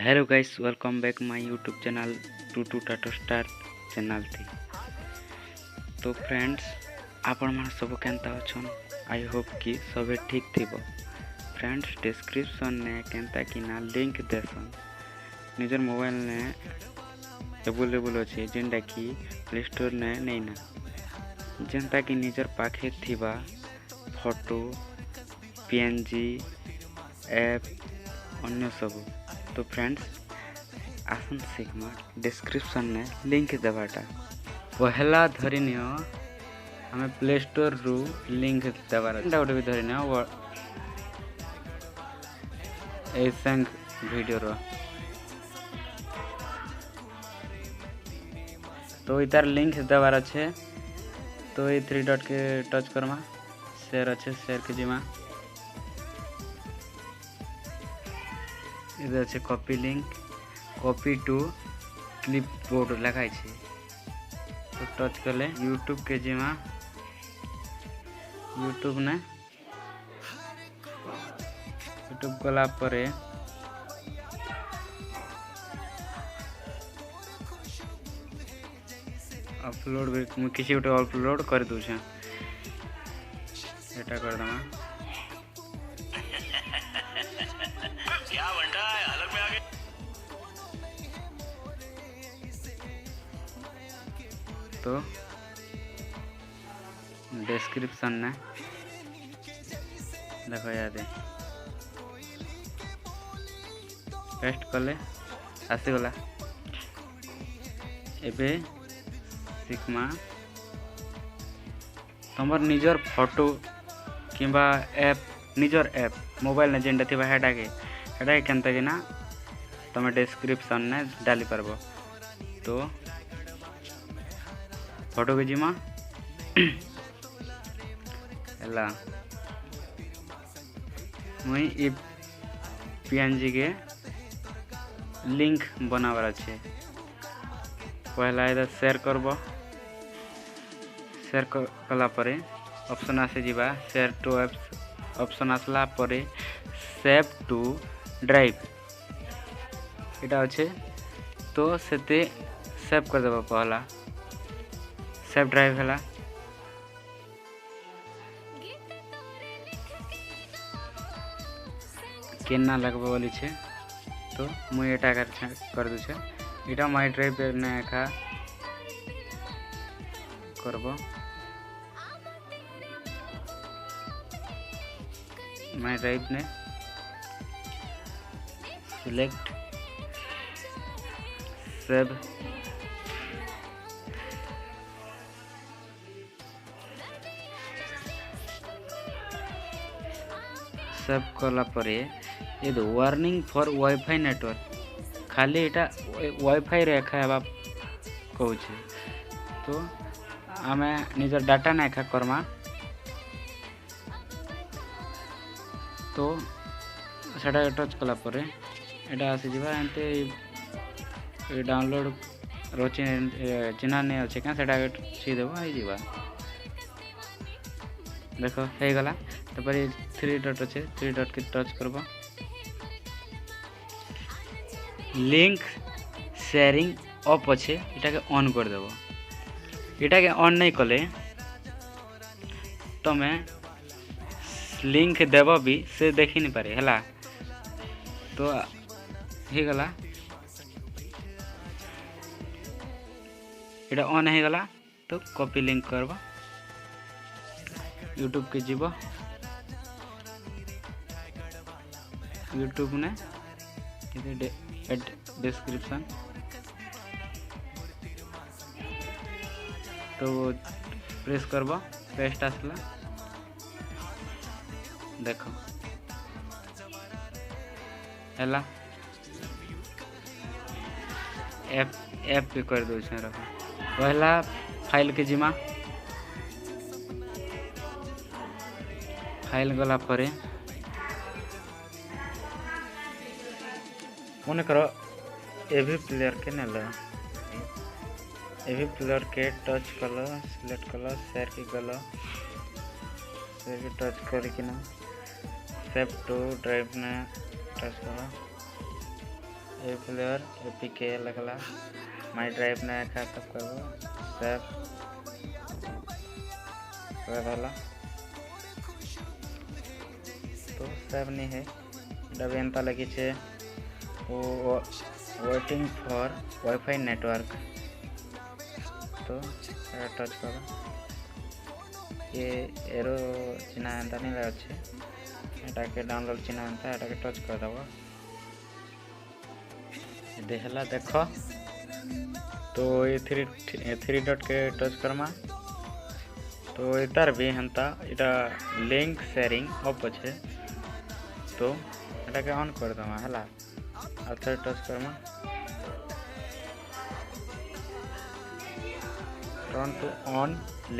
Hello guys, welcome back my YouTube channel to टाटो star channel थी। तो friends, आपण मन सब केंता अछन? आई होप कि सब ठीक थिबो। फ्रेंड्स, डिस्क्रिप्शन ने केंता कि ना लिंक देसन निजर मोबाइल ने अवेलेबल अच्छे जेनटा कि प्ले स्टोर ने नहीं ना, जेनता कि निजर पाखे थिबा फोटो पीएनजी ऐप अन्य सब। तो फ्रेंड्स, आसन सिग्मा डिस्क्रिप्शन ने लिंक देवाटा पहला धरिनिय हमें प्ले स्टोर रु लिंक देवार गोटे भी धरिनिय एसंग वीडियो रो। तो इतार लिंक देवार अच्छे। तो ये 3 डॉट के टच करमा, शेयर अच्छे शेयर के जिमा इधर अच्छे copy link copy to clipboard लगाई छे। तो टच कले यूट्यूब के जिमा यूट्यूब ने यूट्यूब गला परे अपलोड भी किसी गोटे अपलोड कर दूँ एटा कर दमा। तो डिस्क्रिप्शन ने देखो याद पेस्ट कले आसीगला। एबे सिक्मा तुमर निजर फोटो किंबा ऐप निजर ऐप मोबाइल ने जेनटा थिबा हेडा के केनता कि ना तुम डिस्क्रिप्शन ने डाली पारबो। तो फोटो के जिमा एला मुई ई पीएनजी के लिंक बनावर अच्छे। पहला इधर शेयर करबो, शेयर कला परे ऑप्शन आसे जीवा शेयर टू एप्स ऑप्शन आसला परे सेव टू ड्राइव इटा अच्छे। तो सेते सेव कर देबो। पहला सेव ड्राइव है केना लगबो वाली छे। तो मुई एटा कर दू छे। इटा माय ड्राइव ने एका करबो। माय ड्राइव ने सिलेक्ट सेव सेव कला परे ये दो वार्निंग फॉर वाईफाई नेटवर्क खाली एटा वाईफाई रेखा हेबा कहूँ। तो आमे निजर डाटा ना एका करमा। तो सेटा टच कला परे एटा आसी जीवा एंते डाउनलोड रोचे चिन्ह नहीं अच्छे क्या सेटा सी देबो आई जीवा। देखो हे गला। तापर 3 डॉट अच्छे 3 डॉट के टच करबो। लिंक शेयरिंग अप अच्छे इटा के ऑन कर देबो। इटा के ऑन नहीं कले तमे लिंक देबो भी से देखी नहीं पारे हला। तो हे गला इटा ऑन हे गला। तो कॉपी लिंक करबो यूट्यूब के जीवो। यूट्यूब ने एड डिस्क्रिप्शन तो प्रेस करबो पेस्ट आसला। देखो हैला ऐप पे कर दो छे। रखो पहला फाइल के जिमा फाइल गला परे मन करो एवी प्लेयर के नेला एवी प्लेयर के टच कलो सिलेक्ट कलो शेयर के गलो शेयर के टच करके ना सेव टू ड्राइव ने टच करो। ए प्लेयर एपीके लगला माई ड्राइव नया खा सब करबो सेव वाला तो सेव नहीं है डब एंता लगी छे वो वेटिंग फॉर वाईफाई नेटवर्क तो टच करो ये एरो चिन्ह एंता नहीं अच्छे एटा के डाउनलोड चिन्ह एंता एटा के टच कर दबो देखला देख तो ये थ्री डॉट के टच करमा तो इतार भी हेंता इटा लिंक शेयरिंग ऑफ अच्छे तो एटा के ऑन कर दमा हला अच्छा टच करमा टर्न टू ऑन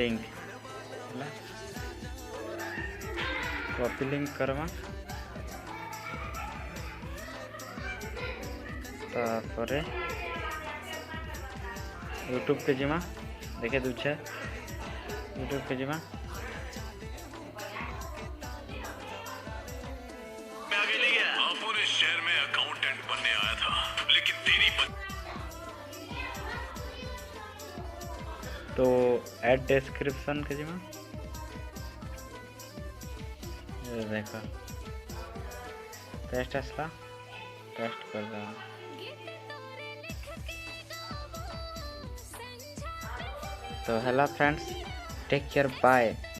लिंक हला कॉपी लिंक करमा तापरे यूट्यूब के जिमा देखे दूचे यूट्यूब के जिमा पूरे शहर में अकाउंटेंट बनने आया था लेकिन तेरी तो ऐड डिस्क्रिप्शन के जिमा ये देखा टेस्ट असला टेस्ट कर रहा तो hello friends take care bye.